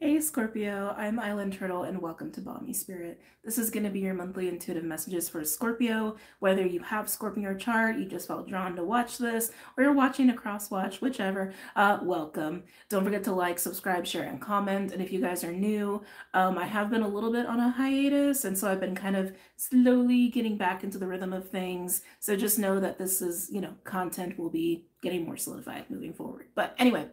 Hey Scorpio, I'm Island Turtle and welcome to BOMISpirit. This is going to be your monthly intuitive messages for Scorpio. Whether you have Scorpio in your chart, you just felt drawn to watch this, or you're watching a cross watch, whichever, welcome. Don't forget to like, subscribe, share, and comment. And if you guys are new, I have been a little bit on a hiatus, and so I've been kind of slowly getting back into the rhythm of things. So just know that this is, content will be getting more solidified moving forward. But anyway,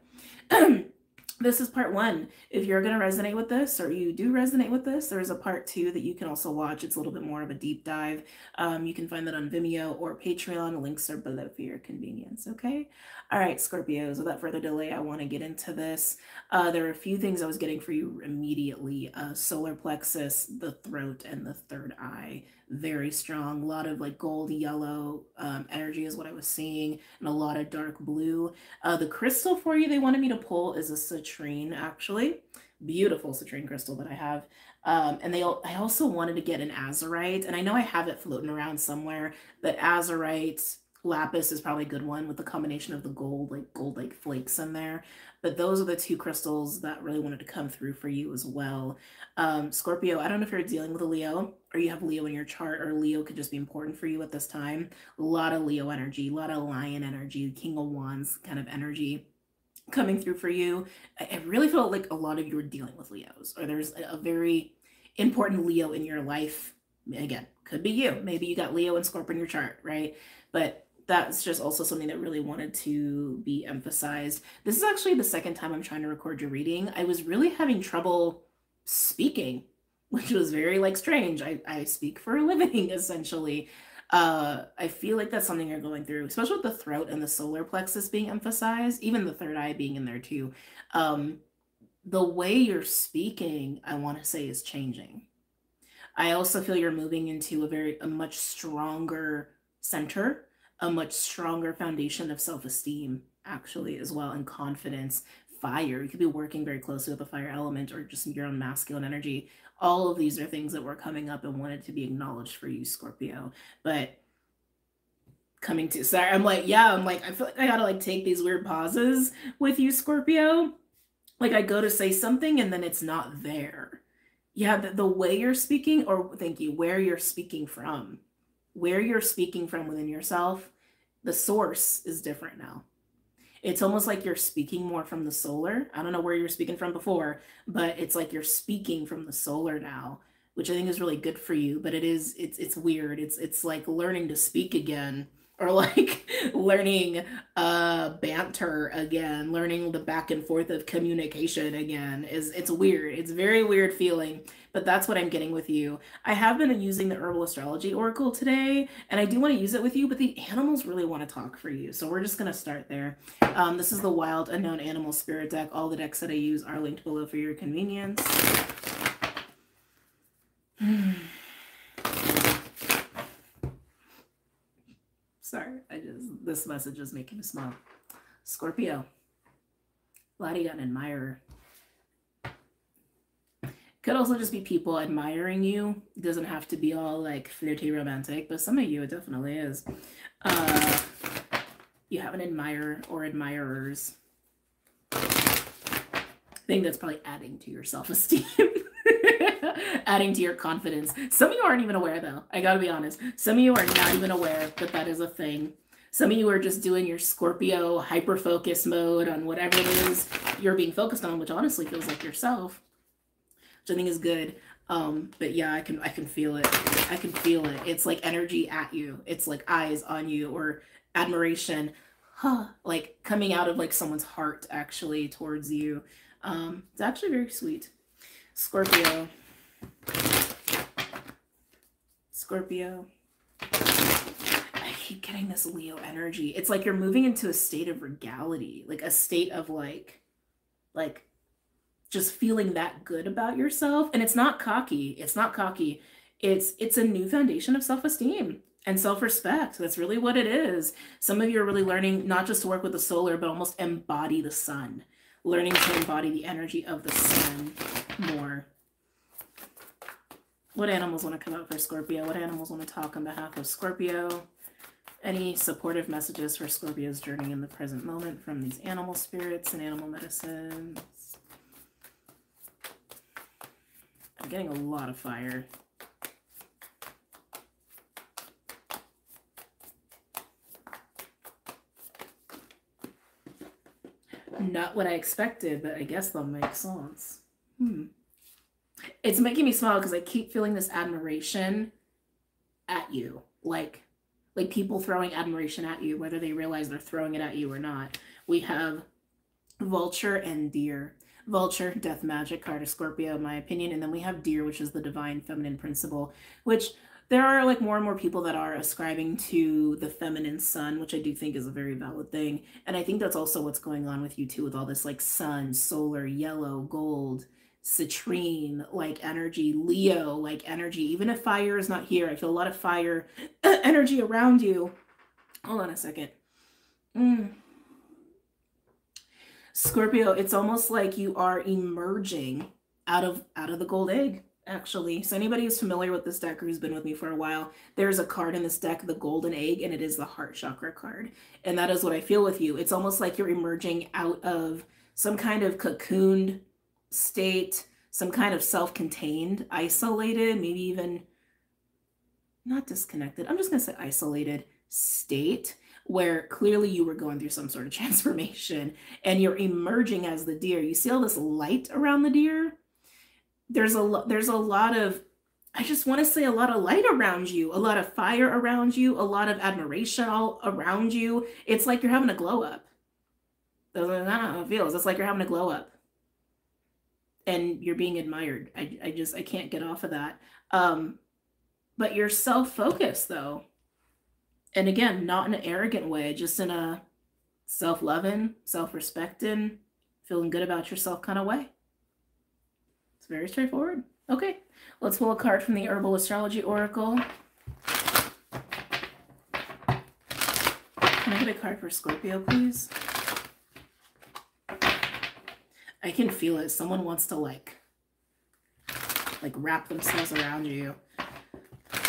this is part one. If you're going to resonate with this, or you do resonate with this, there's a part two that you can also watch. It's a little bit more of a deep dive. You can find that on Vimeo or Patreon. Links are below for your convenience, okay? All right, Scorpios, without further delay, I want to get into this. There are a few things I was getting for you immediately. Solar plexus, the throat, and the third eye. Very strong. A lot of like gold, yellow energy is what I was seeing, and a lot of dark blue. The crystal for you they wanted me to pull is a citrine, actually. Beautiful citrine crystal that I have. And I also wanted to get an azurite, and I know I have it floating around somewhere, but azurite, lapis is probably a good one with the combination of the gold like flakes in there. But those are the two crystals that really wanted to come through for you as well. Scorpio, I don't know if you're dealing with a Leo or you have Leo in your chart, or Leo could just be important for you at this time. A lot of Leo energy, a lot of lion energy, King of Wands kind of energy coming through for you. I really felt like a lot of you are dealing with Leos, or there's a very important Leo in your life. Again, could be you. Maybe you got Leo and Scorpio in your chart, right? But that's just also something that really wanted to be emphasized. This is actually the second time I'm trying to record your reading. I was really having trouble speaking, which was very like strange. I speak for a living, essentially. I feel like that's something you're going through, especially with the throat and the solar plexus being emphasized, even the third eye being in there too. The way you're speaking, I want to say, is changing. I also feel you're moving into a much stronger center, a much stronger foundation of self-esteem, actually, as well, and confidence. Fire, you could be working very closely with the fire element, or just your own masculine energy. All of these are things that were coming up and wanted to be acknowledged for you, Scorpio. But coming to, sorry, I'm like, I feel like I gotta like take these weird pauses with you, Scorpio. Like I go to say something and then it's not there. Yeah, the way you're speaking, or thank you, where you're speaking from, within yourself, the source is different now. It's almost like you're speaking more from the solar. I don't know where you were speaking from before, but it's like you're speaking from the solar now, which I think is really good for you. But it's weird. It's like learning to speak again, or like learning banter again, learning the back and forth of communication again. It's weird. It's very weird feeling, but that's what I'm getting with you. I have been using the herbal astrology oracle today, and I do want to use it with you, but the animals really want to talk for you, so we're just going to start there. This is the Wild Unknown Animal Spirit deck. All the decks that I use are linked below for your convenience. Sorry, this message is making me smile. Scorpio, glad you got an admirer. Could also just be people admiring you. It doesn't have to be all like flirty romantic, but some of you it definitely is. You have an admirer or admirers. I think that's probably adding to your self-esteem. Adding to your confidence. Some of you aren't even aware, though. I gotta be honest. Some of you are not even aware that that is a thing. Some of you are just doing your Scorpio hyper-focus mode on whatever it is you're being focused on, which honestly feels like yourself, which I think is good. But yeah, I can feel it. I can feel it. It's like energy at you. It's like eyes on you, or admiration, like coming out of like someone's heart actually towards you. It's actually very sweet. Scorpio. Scorpio. I keep getting this Leo energy. It's like you're moving into a state of regality, like a state of like just feeling that good about yourself. And it's not cocky. It's not cocky. It's a new foundation of self-esteem and self-respect. That's really what it is. Some of you are really learning not just to work with the solar, but almost embody the sun. Learning to embody the energy of the sun more. What animals want to come out for Scorpio? What animals want to talk on behalf of Scorpio? Any supportive messages for Scorpio's journey in the present moment from these animal spirits and animal medicines? getting a lot of fire. Not what I expected, but I guess they'll make sense. It's making me smile because I keep feeling this admiration at you. Like people throwing admiration at you, whether they realize they're throwing it at you or not. We have Vulture and Deer. Vulture, death magic card of Scorpio, in my opinion. And then we have Deer, which is the divine feminine principle, which there are like more and more people that are ascribing to the feminine sun, which I do think is a very valid thing. And I think that's also what's going on with you too, with all this like sun, solar, yellow, gold, citrine, like energy, Leo, like energy. Even if fire is not here, I feel a lot of fire energy around you. Hold on a second. Scorpio, it's almost like you are emerging out of the gold egg, actually. So anybody who's familiar with this deck or who's been with me for a while, there's a card in this deck, the golden egg, and it is the heart chakra card. And that is what I feel with you. It's almost like you're emerging out of some kind of cocooned state, some kind of self-contained, isolated, maybe even not disconnected. I'm just going to say isolated state, where clearly you were going through some sort of transformation and you're emerging as the deer. You see all this light around the deer? There's a lot of, I just want to say, a lot of light around you, a lot of fire around you, a lot of admiration all around you. It's like you're having a glow up. That's how it feels. It's like you're having a glow up and you're being admired. I can't get off of that. But you're self-focused though. And again, not in an arrogant way, just in a self-loving, self-respecting, feeling good about yourself kind of way. It's very straightforward. Okay, let's pull a card from the Herbal Astrology Oracle. Can I get a card for Scorpio, please? I can feel it. Someone wants to like wrap themselves around you.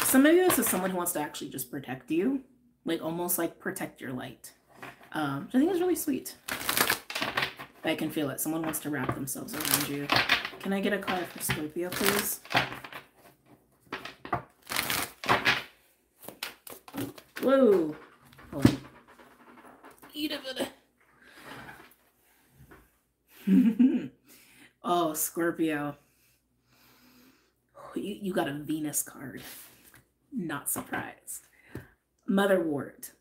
So maybe this is someone who wants to actually just protect you. Like almost like protect your light. Which I think is really sweet. I can feel it. Someone wants to wrap themselves around you. Can I get a card for Scorpio, please? Whoa. Hold on. Eat a bit. Oh, Scorpio. You got a Venus card. Not surprised. Motherwort.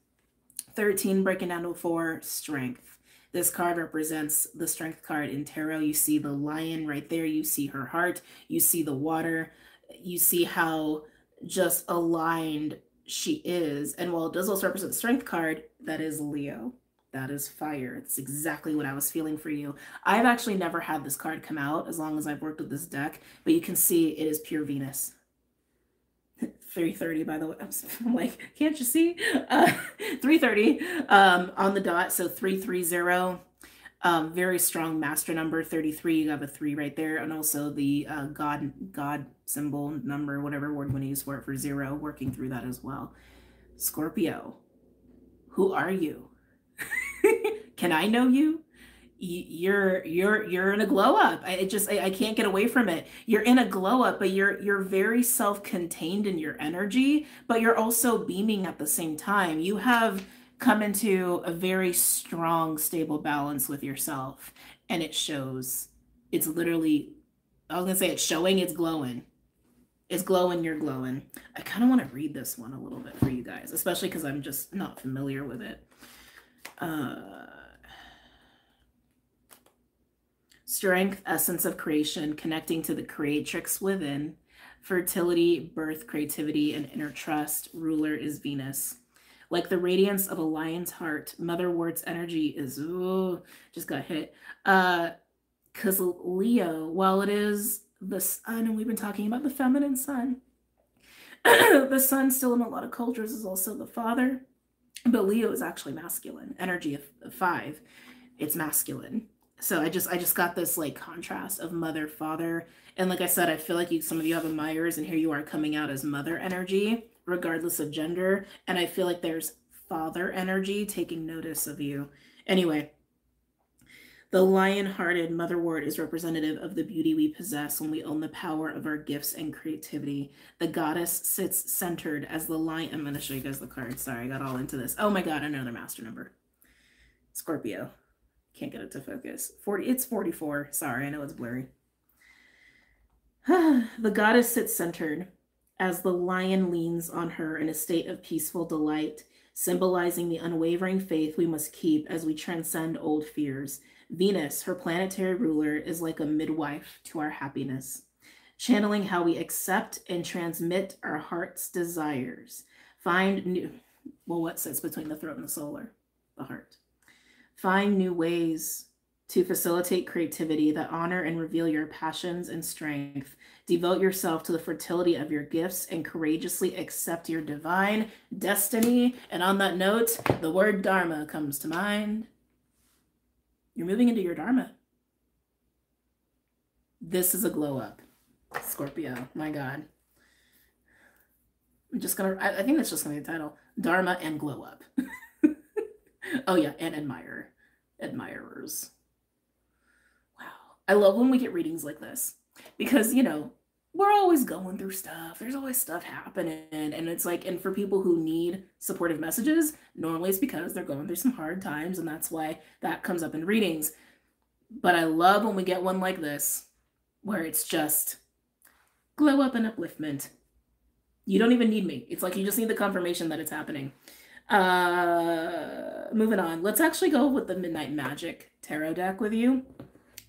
13 breaking down to 4, strength. This card represents the strength card in tarot. You see the lion right there. You see her heart. You see the water. You see how just aligned she is. And while it does also represent the strength card, that is Leo. That is fire. It's exactly what I was feeling for you. I've actually never had this card come out as long as I've worked with this deck, but you can see it is pure Venus. 3:30, by the way. I'm like, can't you see? 3:30 on the dot. So 330. Very strong master number. 33. You have a 3 right there, and also the God symbol number, whatever word you want to use for it, for 0, working through that as well. Scorpio, who are you? Can I know you? You're in a glow up. I can't get away from it. You're in a glow up, but you're very self-contained in your energy, but you're also beaming at the same time. You have come into a very strong, stable balance with yourself, and it shows. It's literally, I was gonna say it's showing, it's glowing. It's glowing, you're glowing. I kind of want to read this one a little bit for you guys, especially because I'm just not familiar with it. Strength, essence of creation, connecting to the creatrix within. Fertility, birth, creativity, and inner trust. Ruler is Venus. Like the radiance of a lion's heart, Motherwort's energy is, ooh, just got hit. Because Leo, while it is the sun, and we've been talking about the feminine sun, the sun still in a lot of cultures is also the father, but Leo is actually masculine. Energy of 5, it's masculine. So I just got this like contrast of mother, father. And like I said, I feel like some of you have a Myers, and here you are coming out as mother energy, regardless of gender. And I feel like there's father energy taking notice of you. Anyway, The lion-hearted motherwort is representative of the beauty we possess when we own the power of our gifts and creativity. The goddess sits centered as the lion. I'm going to show you guys the card. Sorry, I got all into this. Oh my God, another master number. Scorpio. Can't get it to focus. 40. It's 44. Sorry, I know it's blurry. The goddess sits centered as the lion leans on her in a state of peaceful delight, symbolizing the unwavering faith we must keep as we transcend old fears. Venus, her planetary ruler, is like a midwife to our happiness, channeling how we accept and transmit our heart's desires. Find new, well, what sits between the throat and the solar? The heart. Find new ways to facilitate creativity that honor and reveal your passions and strength. Devote yourself to the fertility of your gifts and courageously accept your divine destiny. And on that note, the word Dharma comes to mind. You're moving into your Dharma. This is a glow up, Scorpio. My God. I'm just going to, I think that's just going to be the title. Dharma and glow up. Oh yeah, and admirers. Wow. I love when we get readings like this because, you know, we're always going through stuff. There's always stuff happening. And it's like, and for people who need supportive messages, normally it's because they're going through some hard times. And that's why that comes up in readings. But I love when we get one like this, where it's just glow up and upliftment. You don't even need me. It's like you just need the confirmation that it's happening. Moving on. Let's actually go with the Midnight Magic tarot deck with you.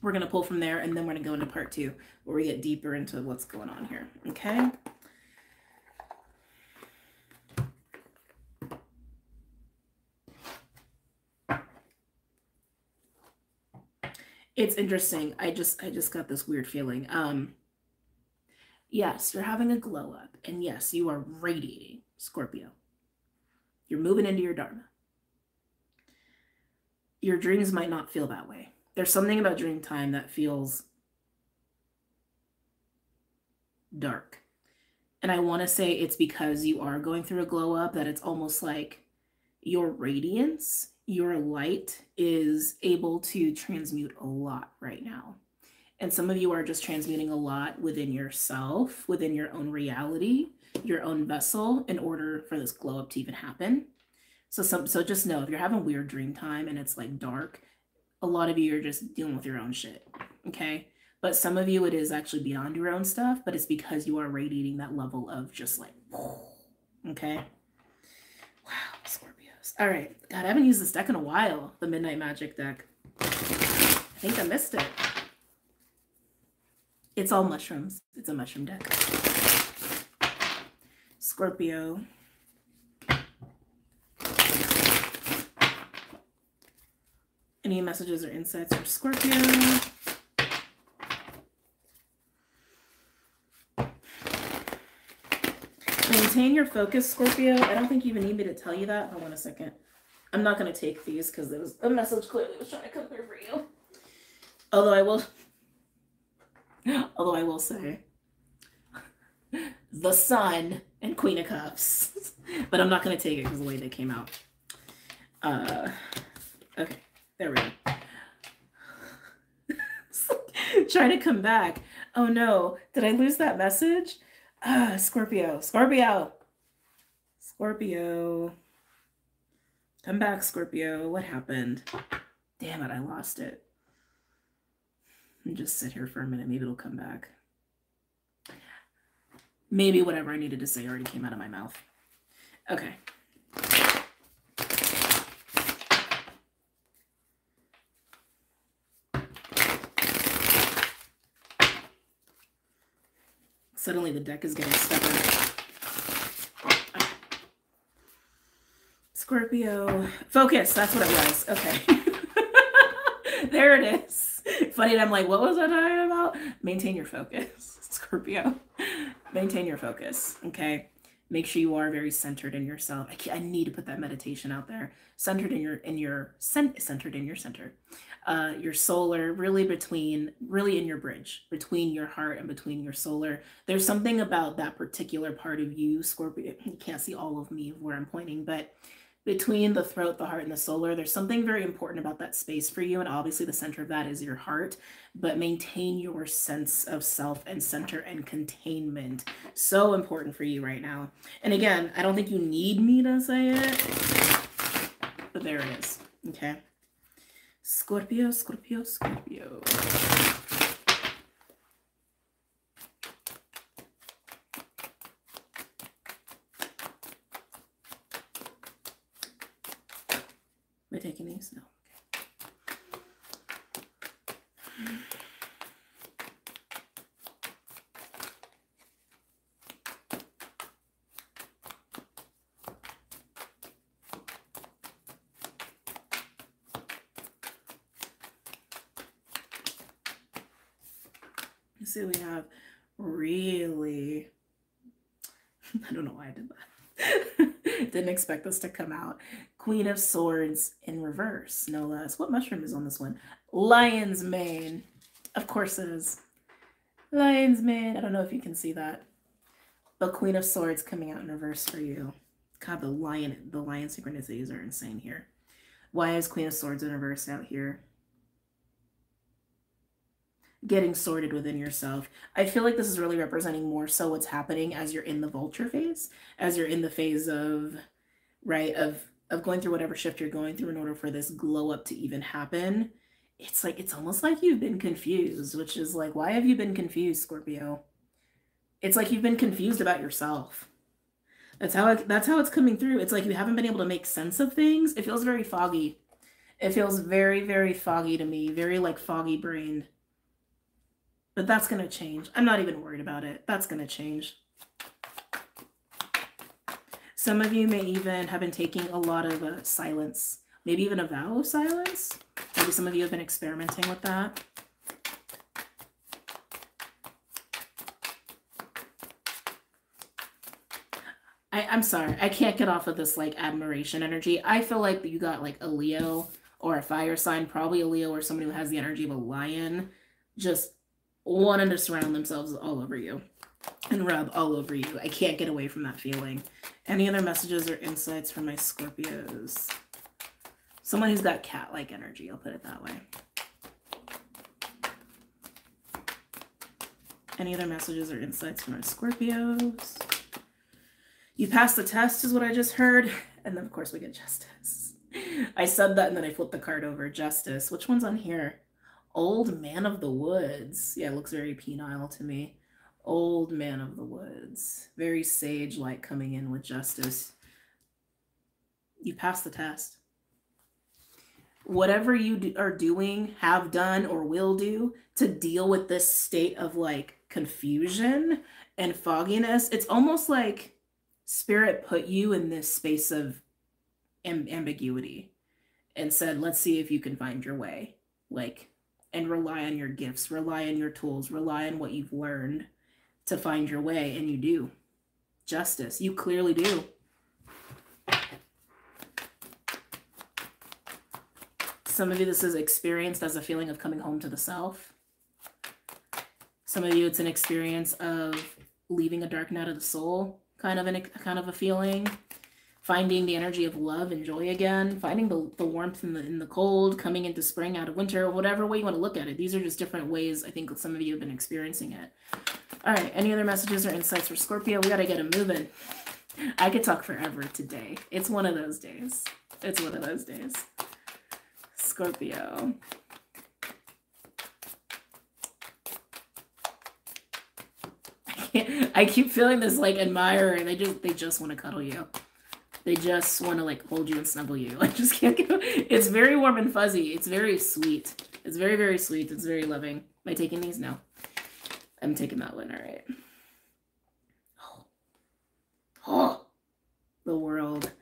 We're going to pull from there, and then we're going to go into part 2, where we get deeper into what's going on here. Okay? It's interesting. I just got this weird feeling. Yes, you're having a glow up, and yes, you are radiating, Scorpio. You're moving into your Dharma. Your dreams might not feel that way. There's something about dream time that feels dark. And I want to say it's because you are going through a glow up, that it's almost like your radiance, your light is able to transmute a lot right now. And some of you are just transmuting a lot within yourself, within your own reality, your own vessel, in order for this glow up to even happen. So just know, if you're having weird dream time and it's like dark, a lot of you are just dealing with your own shit, okay? But some of you, it is actually beyond your own stuff, but it's because you are radiating that level of just like, okay? Wow, Scorpios. All right, God, I haven't used this deck in a while, the Midnight Magic deck. I think I missed it. It's all mushrooms. It's a mushroom deck. Scorpio. Any messages or insights for Scorpio? Maintain your focus, Scorpio. I don't think you even need me to tell you that. Hold on a second. I'm not going to take these because there was a message clearly was trying to come through for you. Although I will say the Sun and Queen of Cups. But I'm not going to take it because of the way they came out. Okay. There we go. Trying to come back. Oh no. Did I lose that message? Scorpio. Scorpio. Scorpio. Come back, Scorpio. What happened? Damn it, I lost it. Just sit here for a minute. Maybe it'll come back. Maybe whatever I needed to say already came out of my mouth. Okay. Suddenly the deck is getting stubborn. Scorpio. Focus. That's what it was. Okay. There it is. Funny. I'm like, what was I talking about? Maintain your focus, Scorpio. Maintain your focus. Okay. Make sure you are very centered in yourself. I need to put that meditation out there. Centered in your center. Your solar, really in your bridge between your heart and between your solar. There's something about that particular part of you, Scorpio. You can't see all of me where I'm pointing, but between the throat, the heart, and the solar. There's something very important about that space for you, and obviously the center of that is your heart, but maintain your sense of self and center and containment. So important for you right now. And again, I don't think you need me to say it, but there it is. Okay. Scorpio, Scorpio, Scorpio. Am I taking these? No. Okay. You see, we have really, I don't know why I did that. Didn't expect this to come out. Queen of Swords in reverse, no less. What mushroom is on this one? Lion's mane. Of course it is. Lion's mane. I don't know if you can see that. But Queen of Swords coming out in reverse for you. God, the lion synchronicities are insane here. Why is Queen of Swords in reverse out here? Getting sorted within yourself. I feel like this is really representing more so what's happening as you're in the vulture phase, as you're in the phase of, right, of going through whatever shift you're going through in order for this glow up to even happen. It's like, it's almost like you've been confused, which is like, why have you been confused, Scorpio? It's like you've been confused about yourself. That's how it's coming through. It's like you haven't been able to make sense of things. It feels very foggy. It feels very, very foggy to me. Very like foggy brained. But that's going to change. I'm not even worried about it. That's going to change. Some of you may even have been taking a lot of silence. Maybe even a vow of silence. Maybe some of you have been experimenting with that. I'm sorry. I can't get off of this like admiration energy. I feel like you got like a Leo or a fire sign. Probably a Leo or somebody who has the energy of a lion. Just wanting to surround themselves all over you and rub all over you. I can't get away from that feeling. Any other messages or insights from my Scorpios? Someone who's got cat-like energy, I'll put it that way. Any other messages or insights from my Scorpios? You passed the test is what I just heard. And then of course we get Justice. I said that and then I flipped the card over. Justice. Which one's on here? Old Man of the Woods. Yeah, it looks very penile to me. Old Man of the Woods. Very sage-like coming in with Justice. You passed the test. Whatever you are doing, have done, or will do to deal with this state of like confusion and fogginess, it's almost like Spirit put you in this space of ambiguity and said, let's see if you can find your way. Like, and rely on your gifts, rely on your tools, rely on what you've learned to find your way. And you do. Justice. You clearly do. Some of you, this is experienced as a feeling of coming home to the self. Some of you, it's an experience of leaving a dark night of the soul, kind of a feeling. Finding the energy of love and joy again, finding the warmth in the cold, coming into spring out of winter, whatever way you want to look at it. These are just different ways I think some of you have been experiencing it. All right, any other messages or insights for Scorpio? We got to get them moving. I could talk forever today. It's one of those days. It's one of those days. Scorpio. I keep feeling this like admirer, and they just want to cuddle you. They just want to like hold you and snuggle you. I just can't get. It's very warm and fuzzy. It's very sweet. It's very, very sweet. It's very loving. Am I taking these? No. I'm taking that one. All right. Oh, the world.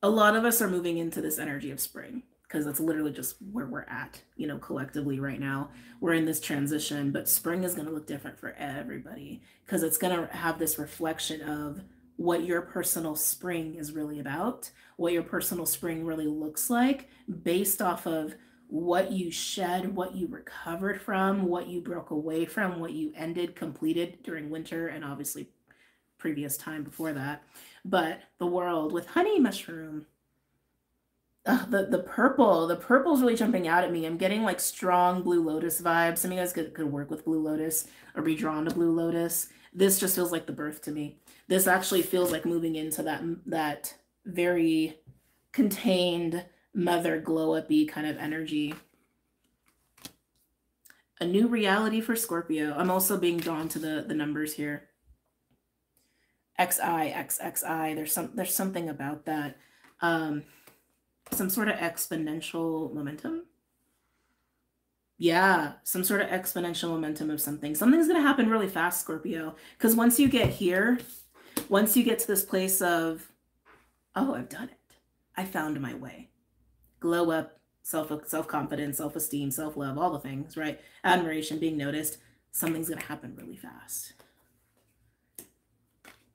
A lot of us are moving into this energy of spring because that's literally just where we're at, you know, collectively right now. We're in this transition, but spring is going to look different for everybody because it's going to have this reflection of what your personal spring is really about, what your personal spring really looks like based off of what you shed, what you recovered from, what you broke away from, what you ended, completed during winter, and obviously previous time before that. But the world with honey mushroom. The purple's really jumping out at me. I'm getting like strong Blue Lotus vibes. Some of you guys could work with Blue Lotus or be drawn to Blue Lotus. This just feels like the birth to me. This actually feels like moving into that very contained mother glow-up-y kind of energy. A new reality for Scorpio. I'm also being drawn to the numbers here. XI, XXI. There's something about that. Some sort of exponential momentum. Yeah, some sort of exponential momentum of something. Something's going to happen really fast, Scorpio. Because once you get here, once you get to this place of, oh, I've done it. I found my way. Glow up, self-confidence, self-esteem, self-love, all the things, right? Admiration, being noticed. Something's going to happen really fast.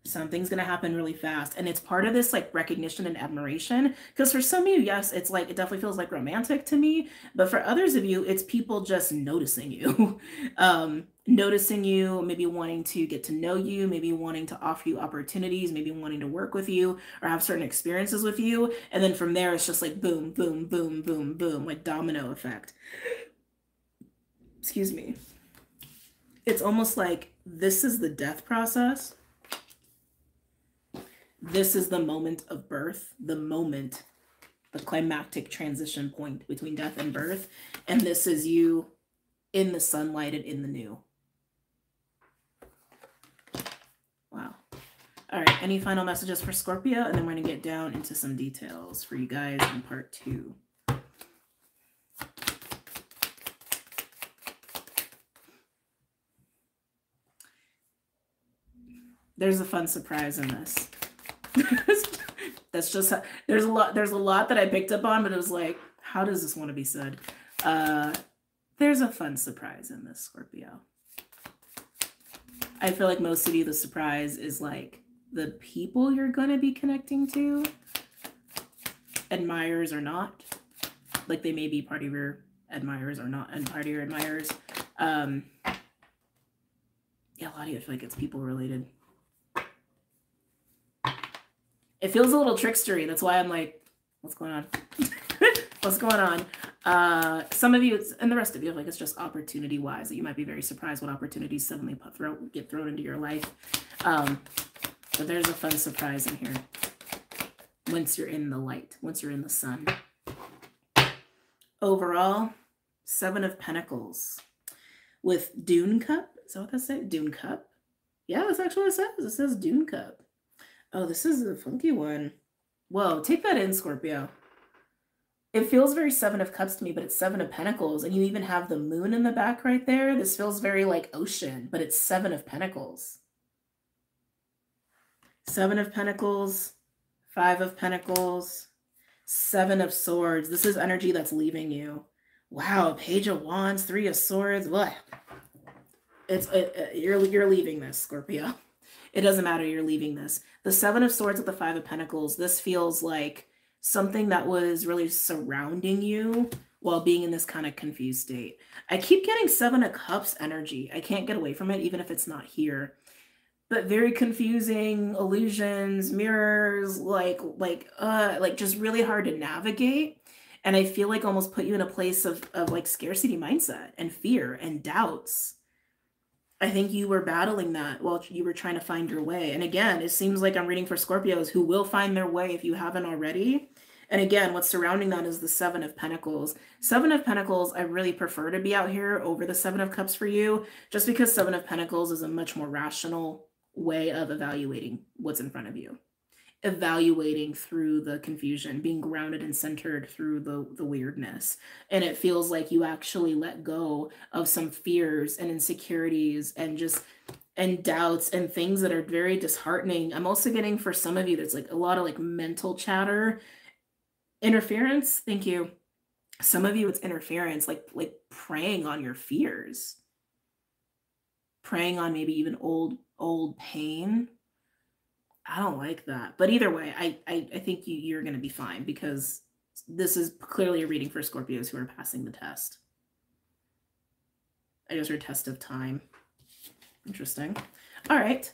Something's going to happen really fast. And it's part of this like recognition and admiration. Because for some of you, yes, it's like, it definitely feels like romantic to me. But for others of you, it's people just noticing you. Noticing you, maybe wanting to get to know you, maybe wanting to offer you opportunities, maybe wanting to work with you or have certain experiences with you. And then from there, it's just like boom, boom, boom, boom, boom, like domino effect. Excuse me. It's almost like this is the death process. This is the moment of birth, the moment, the climactic transition point between death and birth. And this is you in the sunlight and in the new. Wow. All right. Any final messages for Scorpio? And then we're going to get down into some details for you guys in part 2. There's a fun surprise in this. That's just, there's a lot that I picked up on, but it was like, how does this want to be said? There's a fun surprise in this, Scorpio. I feel like most of you, the surprise is like the people you're going to be connecting to, admirers or not. Like they may be part of your admirers or not, and part of your admirers. Yeah, a lot of you, I feel like it's people related. It feels a little trickstery. That's why I'm like, what's going on? What's going on? Some of you, and the rest of you, like it's just opportunity-wise that you might be very surprised what opportunities suddenly get thrown into your life. But there's a fun surprise in here. Once you're in the light, once you're in the sun. Overall, 7 of Pentacles with Dune Cup. Is that what that says? Dune Cup? Yeah, that's actually what it says. It says Dune Cup. Oh, this is a funky one. Whoa, take that in, Scorpio. It feels very 7 of Cups to me, but it's 7 of Pentacles. And you even have the moon in the back right there. This feels very like ocean, but it's 7 of Pentacles. 7 of Pentacles, 5 of Pentacles, 7 of Swords. This is energy that's leaving you. Wow, Page of Wands, 3 of Swords. What? You're leaving this, Scorpio. It doesn't matter, you're leaving this. The 7 of Swords with the 5 of Pentacles, this feels like something that was really surrounding you while being in this kind of confused state. I keep getting 7 of Cups energy. I can't get away from it, even if it's not here. But very confusing, illusions, mirrors, like just really hard to navigate. And I feel like almost put you in a place of like scarcity mindset and fear and doubts. I think you were battling that while you were trying to find your way. And again, it seems like I'm reading for Scorpios who will find their way if you haven't already. And again, what's surrounding that is the 7 of Pentacles. 7 of Pentacles, I really prefer to be out here over the 7 of Cups for you, just because 7 of Pentacles is a much more rational way of evaluating what's in front of you. Evaluating through the confusion, being grounded and centered through the weirdness. And it feels like you actually let go of some fears and insecurities and doubts and things that are very disheartening. I'm also getting for some of you, there's like a lot of like mental chatter, interference. Thank you. Some of you, it's interference, like preying on your fears, preying on maybe even old pain. I don't like that. But either way, I think you're going to be fine, because this is clearly a reading for Scorpios who are passing the test. I just heard test of time. Interesting. All right.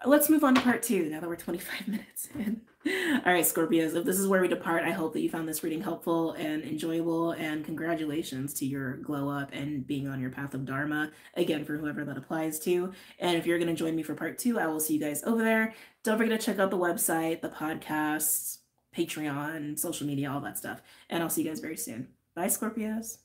let's move on to part 2 now that we're 25 minutes in. All right, Scorpios, if this is where we depart, I hope that you found this reading helpful and enjoyable, and congratulations to your glow up and being on your path of Dharma, again, for whoever that applies to. And if you're going to join me for part 2, I will see you guys over there. Don't forget to check out the website, the podcasts, Patreon, social media, all that stuff. And I'll see you guys very soon. Bye, Scorpios.